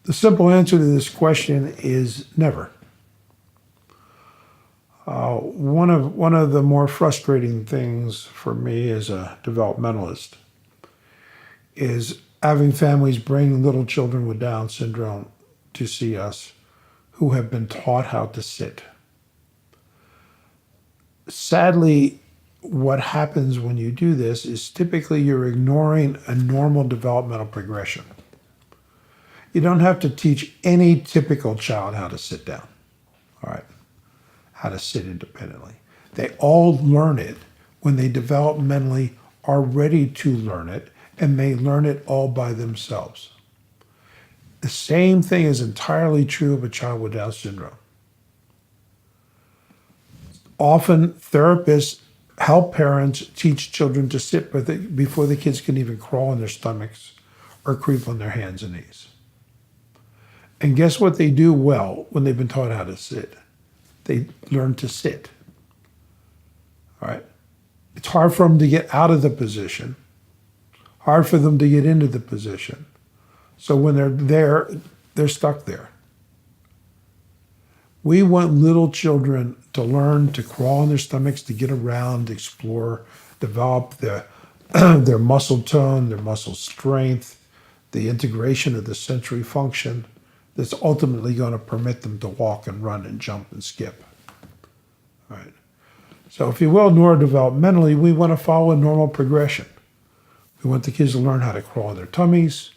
The simple answer to this question is never. One of the more frustrating things for me as a developmentalist is having families bring little children with Down syndrome to see us who have been taught how to sit. Sadly, what happens when you do this is typically you're ignoring a normal developmental progression. You don't have to teach any typical child how to sit down, all right, how to sit independently. They all learn it when they developmentally are ready to learn it, and they learn it all by themselves. The same thing is entirely true of a child with Down syndrome. Often therapists help parents teach children to sit before the kids can even crawl on their stomachs or creep on their hands and knees. And guess what they do well when they've been taught how to sit? They learn to sit. All right. It's hard for them to get out of the position, hard for them to get into the position. So when they're there, they're stuck there. We want little children to learn to crawl on their stomachs, to get around, explore, develop their muscle tone, their muscle strength, the integration of the sensory function that's ultimately going to permit them to walk and run and jump and skip. All right. So if you will, neurodevelopmentally, we want to follow a normal progression. We want the kids to learn how to crawl on their tummies,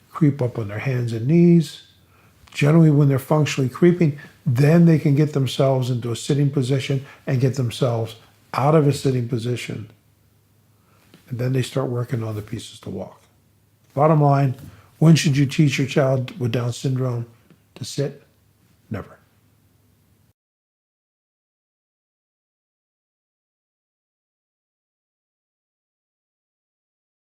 creep up on their hands and knees. Generally, when they're functionally creeping, then they can get themselves into a sitting position and get themselves out of a sitting position. And then they start working on the pieces to walk. Bottom line, when should you teach your child with Down syndrome to sit? Never.